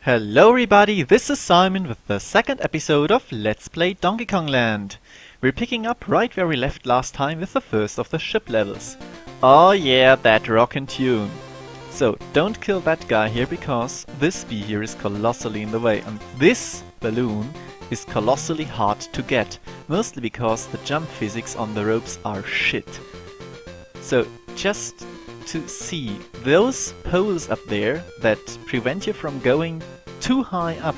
Hello everybody, this is Simon with the second episode of Let's Play Donkey Kong Land. We're picking up right where we left last time with the first of the ship levels. Oh yeah, that rockin' tune. So, don't kill that guy here because this bee here is colossally in the way, and this balloon is colossally hard to get, mostly because the jump physics on the ropes are shit. So, just to see those poles up there that prevent you from going too high up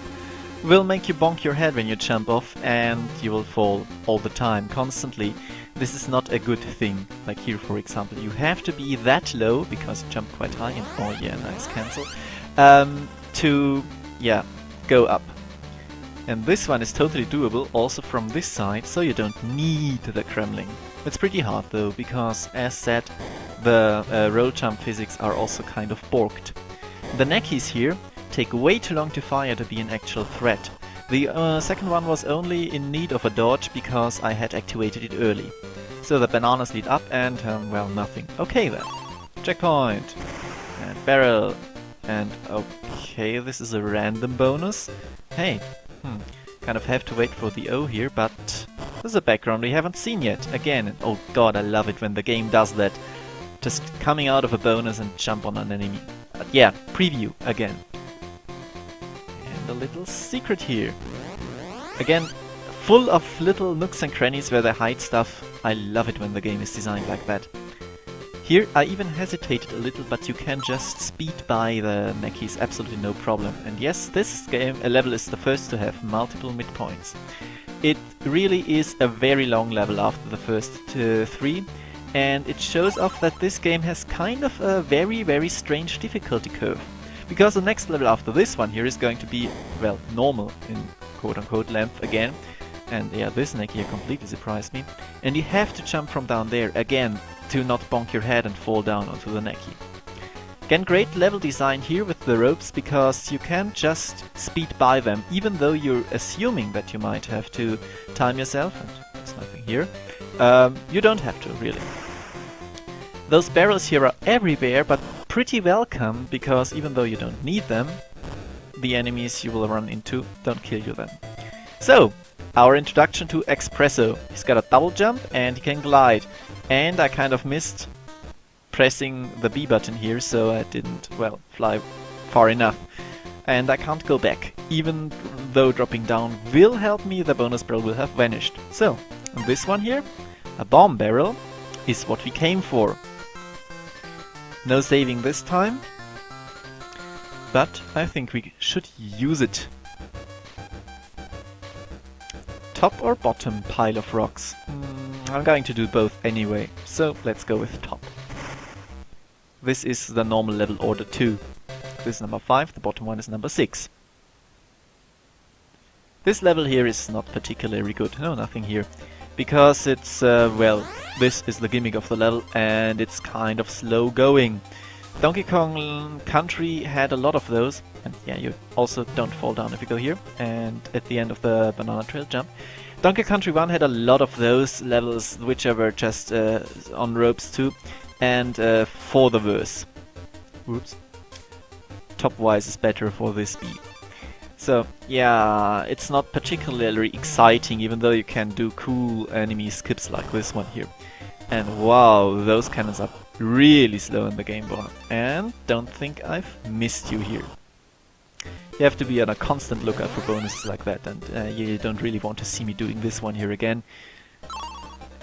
will make you bonk your head when you jump off, and you will fall all the time, constantly. This is not a good thing. Like here, for example, you have to be that low because you jump quite high and oh yeah, nice cancel, to go up. And this one is totally doable also from this side, so you don't need the Kremling. It's pretty hard though, because as said, the roll jump physics are also kind of borked. The neckies here take way too long to fire to be an actual threat. The second one was only in need of a dodge because I had activated it early. So the bananas lead up and, well, nothing. Okay then. Checkpoint. And barrel. And okay, this is a random bonus. Hey, kind of have to wait for the O here, but there's a background we haven't seen yet. Again, and oh god, I love it when the game does that. Just coming out of a bonus and jump on an enemy. But yeah, preview again. And a little secret here. Again, full of little nooks and crannies where they hide stuff. I love it when the game is designed like that. Here I even hesitated a little, but you can just speed by the neckies, absolutely no problem. And yes, this level is the first to have multiple midpoints. It really is a very long level after the first three, and it shows off that this game has kind of a very strange difficulty curve. Because the next level after this one here is going to be, well, normal in quote-unquote length again. And yeah, this neck here completely surprised me. And you have to jump from down there again to not bonk your head and fall down onto the necky. Again, great level design here with the ropes, because you can just speed by them, even though you're assuming that you might have to time yourself, and there's nothing here. You don't have to, really. Those barrels here are everywhere, but pretty welcome, because even though you don't need them, the enemies you will run into don't kill you then. So, our introduction to Espresso. He's got a double jump and he can glide. And I kind of missed pressing the B button here, so I didn't, well, fly far enough. And I can't go back. Even though dropping down will help me, the bonus barrel will have vanished. So, this one here, a bomb barrel, is what we came for. No saving this time, but I think we should use it. Top or bottom pile of rocks? I'm going to do both anyway, so let's go with top. This is the normal level order 2. This is number 5, the bottom one is number 6. This level here is not particularly good, no, nothing here. Because it's, well, this is the gimmick of the level and it's kind of slow going. Donkey Kong Country had a lot of those, and yeah, you also don't fall down if you go here, and at the end of the banana trail jump. Donkey Country 1 had a lot of those levels, which were just on ropes too, and for the verse. Whoops. Top-wise is better for this beat. So, yeah, it's not particularly exciting, even though you can do cool enemy skips like this one here. And wow, those cannons are really slow in the Game Boy. And don't think I've missed you here. You have to be on a constant lookout for bonuses like that, and you don't really want to see me doing this one here again.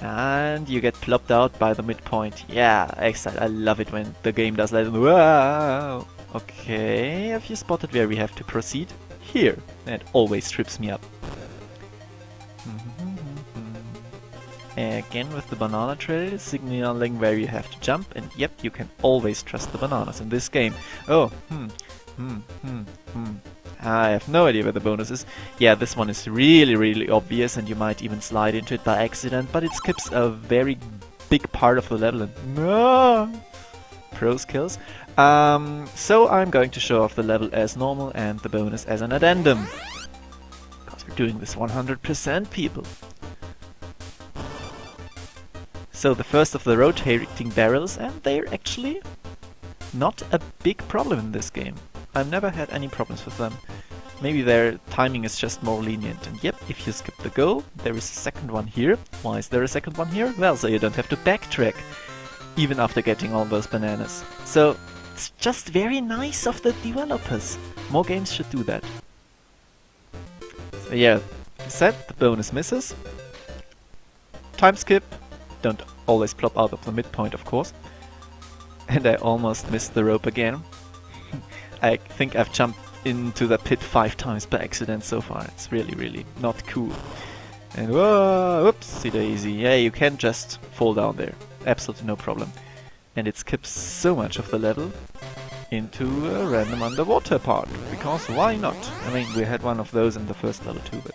And you get plopped out by the midpoint. Yeah, excellent. I love it when the game does that. Wow! Okay, have you spotted where we have to proceed? Here. It always trips me up. Again with the banana trail, signaling where you have to jump, and yep, you can always trust the bananas in this game. Oh, I have no idea where the bonus is. Yeah, this one is really obvious, and you might even slide into it by accident, but it skips a very big part of the level, and no! Pro skills. So I'm going to show off the level as normal and the bonus as an addendum. Because we're doing this 100%, people. So the first of the rotating barrels, and they're actually not a big problem in this game. I've never had any problems with them. Maybe their timing is just more lenient. And yep, if you skip the goal, there is a second one here. Why is there a second one here? Well, so you don't have to backtrack, even after getting all those bananas. So, it's just very nice of the developers. More games should do that. So yeah, set the bonus misses. Time skip. Don't always plop out of the midpoint, of course. And I almost missed the rope again. I think I've jumped into the pit 5 times by accident so far. It's really, really not cool. And whoa, oopsie daisy. Yeah, you can just fall down there. Absolutely no problem. And it skips so much of the level into a random underwater part. Because why not? I mean, we had one of those in the first level too, but...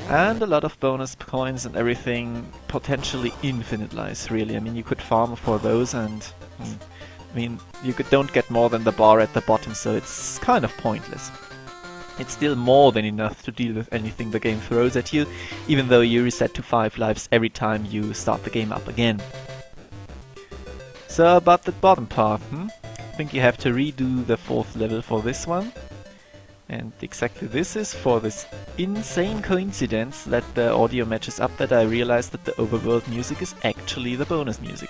And a lot of bonus coins and everything. Potentially infinite lives, really. I mean, you could farm for those and... I mean, you don't get more than the bar at the bottom, so it's kind of pointless. It's still more than enough to deal with anything the game throws at you, even though you reset to 5 lives every time you start the game up again. So about the bottom part, I think you have to redo the 4th level for this one. And exactly this is for this insane coincidence that the audio matches up that I realized that the Overworld music is actually the bonus music.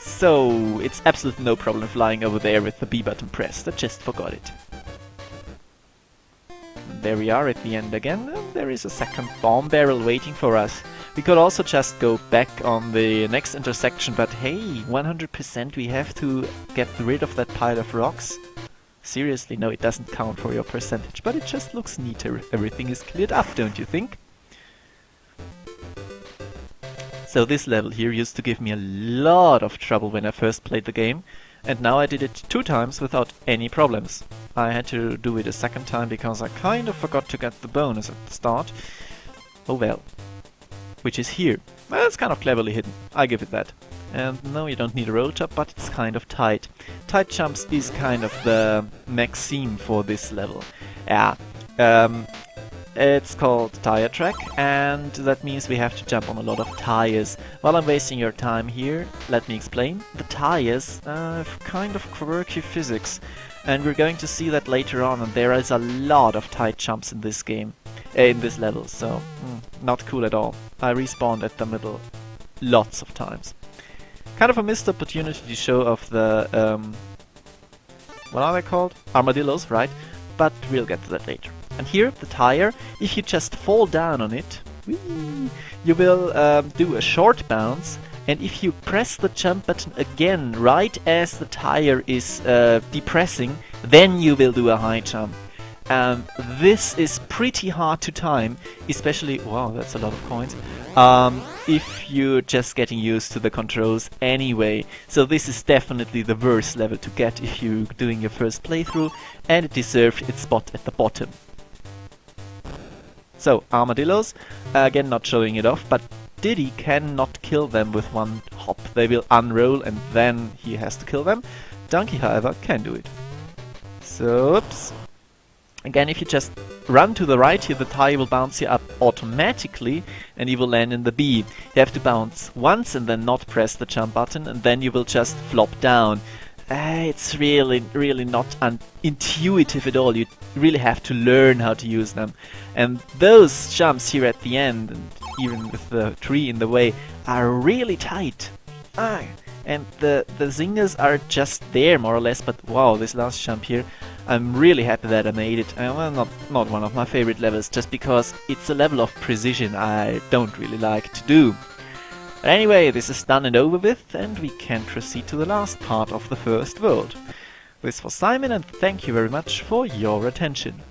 So, it's absolutely no problem flying over there with the B button pressed, I just forgot it. There we are at the end again, and there is a second bomb barrel waiting for us. We could also just go back on the next intersection, but hey, 100% we have to get rid of that pile of rocks. Seriously, no, it doesn't count for your percentage, but it just looks neater if everything is cleared up, don't you think? So this level here used to give me a lot of trouble when I first played the game, and now I did it 2 times without any problems. I had to do it a second time because I kind of forgot to get the bonus at the start. Oh well. Which is here. Well, it's kind of cleverly hidden, I give it that. And no, you don't need a roll jump, but it's kind of tight. Tight jumps is kind of the maxim for this level. Yeah. It's called Tire Track, and that means we have to jump on a lot of tires. While I'm wasting your time here, let me explain. The tires have kind of quirky physics, and we're going to see that later on, and there is a lot of tight jumps in this game, in this level, so not cool at all. I respawned at the middle lots of times. Kind of a missed opportunity to show off the, what are they called? Armadillos, right? But we'll get to that later. And here, the tire, if you just fall down on it, you will do a short bounce, and if you press the jump button again right as the tire is depressing, then you will do a high jump. This is pretty hard to time, especially, wow, that's a lot of coins, if you're just getting used to the controls anyway. So this is definitely the worst level to get if you're doing your first playthrough, and it deserved its spot at the bottom. So, armadillos, again not showing it off, but Diddy cannot kill them with one hop. They will unroll and then he has to kill them. Donkey, however, can do it. So, oops. Again, if you just run to the right here, the tire will bounce you up automatically and you will land in the B. You have to bounce once and then not press the jump button, and then you will just flop down. It's really not intuitive at all. You really have to learn how to use them. And those jumps here at the end, and even with the tree in the way, are really tight. And the zingers are just there, more or less, but wow, this last jump here, I'm really happy that I made it. Well, not one of my favorite levels, just because it's a level of precision I don't really like to do. But anyway, this is done and over with, and we can proceed to the last part of the first world. This was Simon, and thank you very much for your attention.